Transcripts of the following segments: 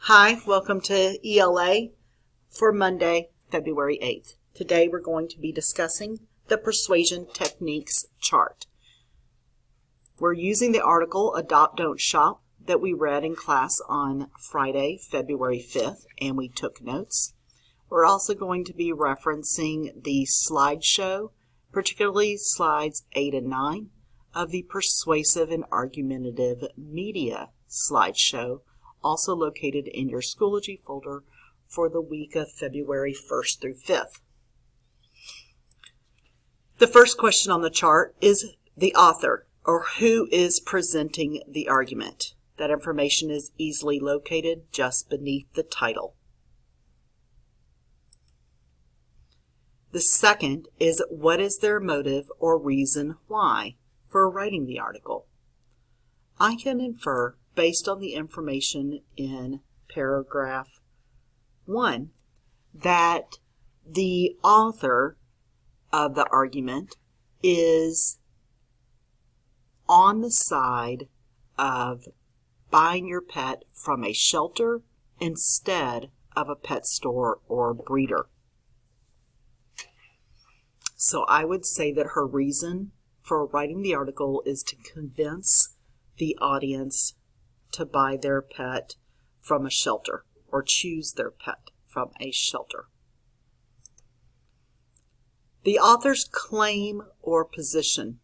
Hi, welcome to ELA for Monday, February 8th. Today we're going to be discussing the Persuasion Techniques chart. We're using the article Adopt, Don't Shop that we read in class on Friday, February 5th, and we took notes. We're also going to be referencing the slideshow, particularly slides 8 and 9 of the Persuasive and Argumentative Media slideshow, also located in your Schoology folder for the week of February 1st through 5th. The first question on the chart is the author, or who is presenting the argument. That information is easily located just beneath the title. The second is what is their motive or reason why for writing the article. I can infer, based on the information in paragraph 1, that the author of the argument is on the side of buying your pet from a shelter instead of a pet store or breeder. So I would say that her reason for writing the article is to convince the audience to buy their pet from a shelter or choose their pet from a shelter. The author's claim or position.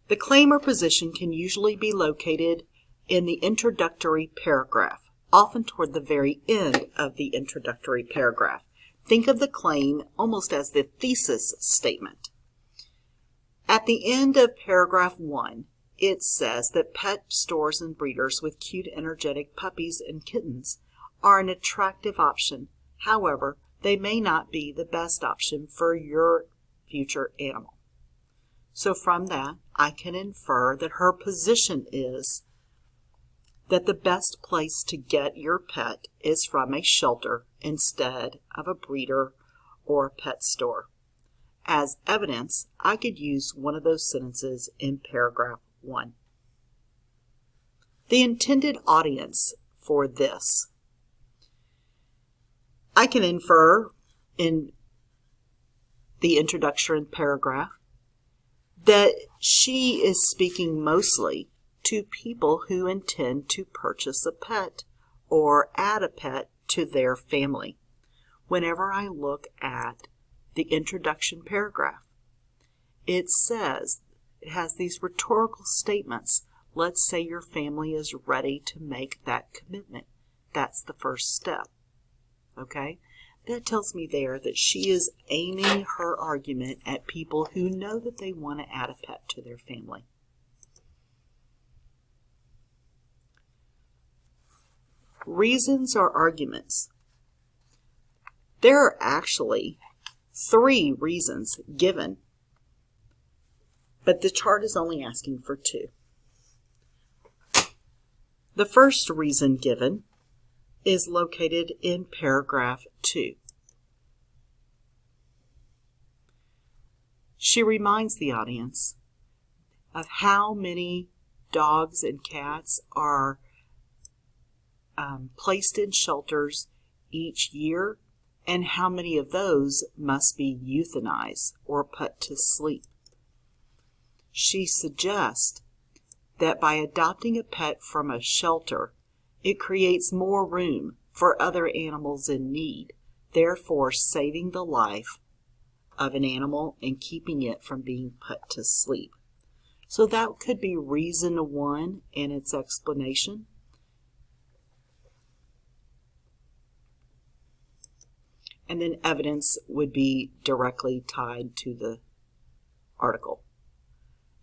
The claim or position can usually be located in the introductory paragraph, often toward the very end of the introductory paragraph. Think of the claim almost as the thesis statement. At the end of paragraph 1, it says that pet stores and breeders with cute, energetic puppies and kittens are an attractive option. However, they may not be the best option for your future animal. So from that, I can infer that her position is that the best place to get your pet is from a shelter instead of a breeder or a pet store. As evidence, I could use one of those sentences in paragraph 1. The intended audience for this. I can infer in the introduction paragraph that she is speaking mostly to people who intend to purchase a pet or add a pet to their family. Whenever I look at the introduction paragraph, it says, it has these rhetorical statements. Let's say your family is ready to make that commitment. That's the first step. Okay? That tells me there that she is aiming her argument at people who know that they want to add a pet to their family. Reasons or arguments. There are actually 3 reasons given, but the chart is only asking for 2. The first reason given is located in paragraph 2. She reminds the audience of how many dogs and cats are placed in shelters each year and how many of those must be euthanized or put to sleep. She suggests that by adopting a pet from a shelter, it creates more room for other animals in need, therefore saving the life of an animal and keeping it from being put to sleep. So that could be reason 1 and its explanation. And then evidence would be directly tied to the article.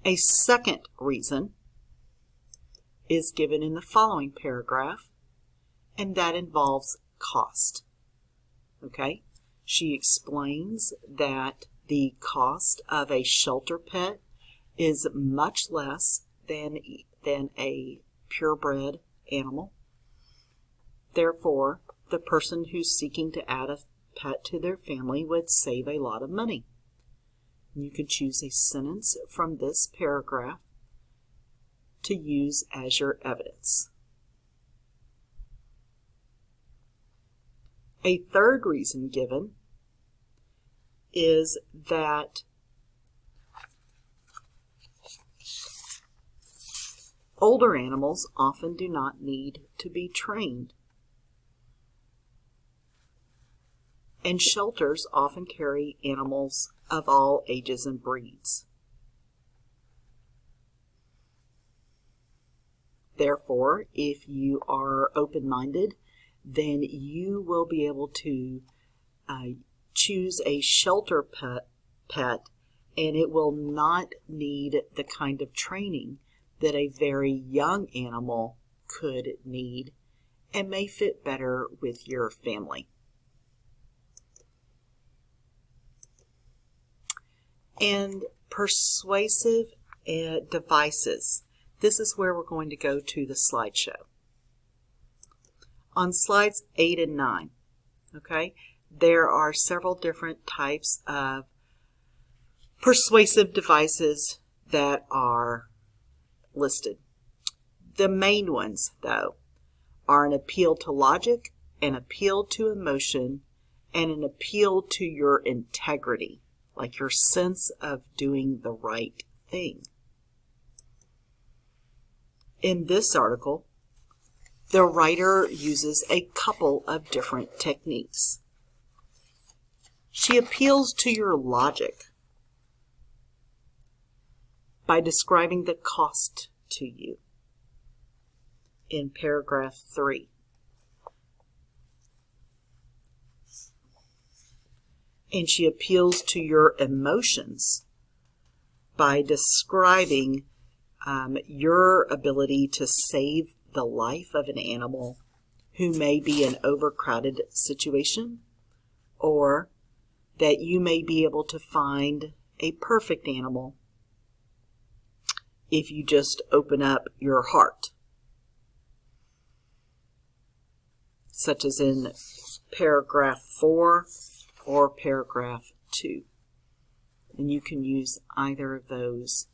A second reason is given in the following paragraph, and that involves cost. Okay? She explains that the cost of a shelter pet is much less than a purebred animal. Therefore, the person who's seeking to add a pet to their family would save a lot of money. You could choose a sentence from this paragraph to use as your evidence. A third reason given is that older animals often do not need to be trained, and shelters often carry animals of all ages and breeds. Therefore, if you are open-minded, then you will be able to choose a shelter pet, and it will not need the kind of training that a very young animal could need and may fit better with your family. And persuasive devices. This is where we're going to go to the slideshow. On slides 8 and 9, okay, there are several different types of persuasive devices that are listed. The main ones, though, are an appeal to logic, an appeal to emotion, and an appeal to your integrity, like your sense of doing the right thing. In this article, the writer uses a couple of different techniques. She appeals to your logic by describing the cost to you in paragraph 3. And she appeals to your emotions by describing your ability to save the life of an animal who may be in an overcrowded situation, or that you may be able to find a perfect animal if you just open up your heart, such as in paragraph 4 or paragraph 2. And you can use either of those,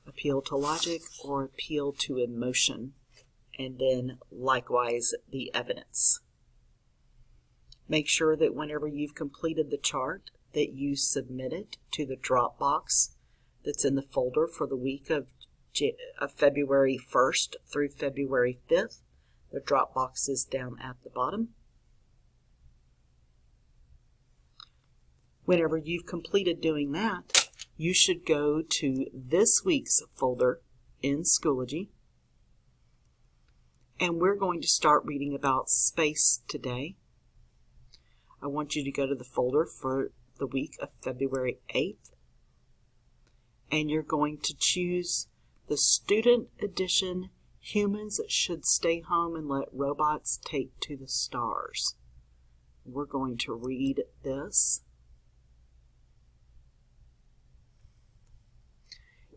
appeal to logic or appeal to emotion, and then likewise the evidence. Make sure that whenever you've completed the chart that you submit it to the Dropbox that's in the folder for the week of February 1st through February 5th. The Dropbox is down at the bottom. Whenever you've completed doing that, you should go to this week's folder in Schoology, and we're going to start reading about space today. I want you to go to the folder for the week of February 8th, and you're going to choose the Student Edition, Humans Should Stay Home and Let Robots Take to the Stars. We're going to read this.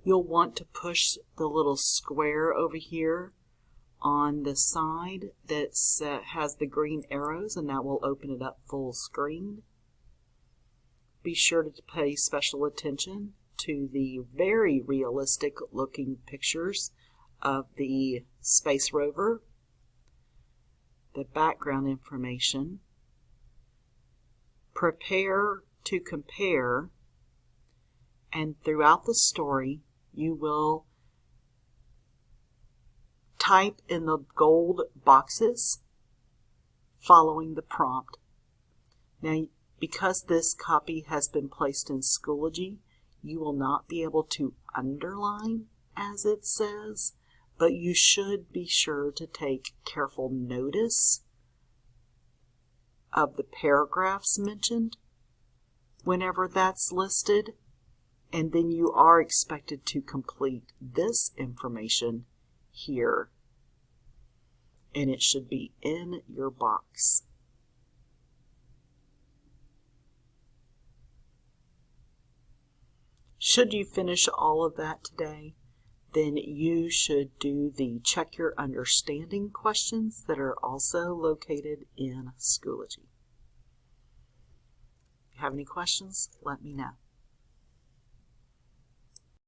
You'll want to push the little square over here on the side that has the green arrows, and that will open it up full screen. Be sure to pay special attention to the very realistic looking pictures of the space rover, the background information. Prepare to compare, and throughout the story you will type in the gold boxes following the prompt. Now, because this copy has been placed in Schoology, you will not be able to underline as it says, but you should be sure to take careful notice of the paragraphs mentioned whenever that's listed, and then you are expected to complete this information here, and it should be in your box. Should you finish all of that today, then you should do the Check Your Understanding questions that are also located in Schoology. If you have any questions, let me know.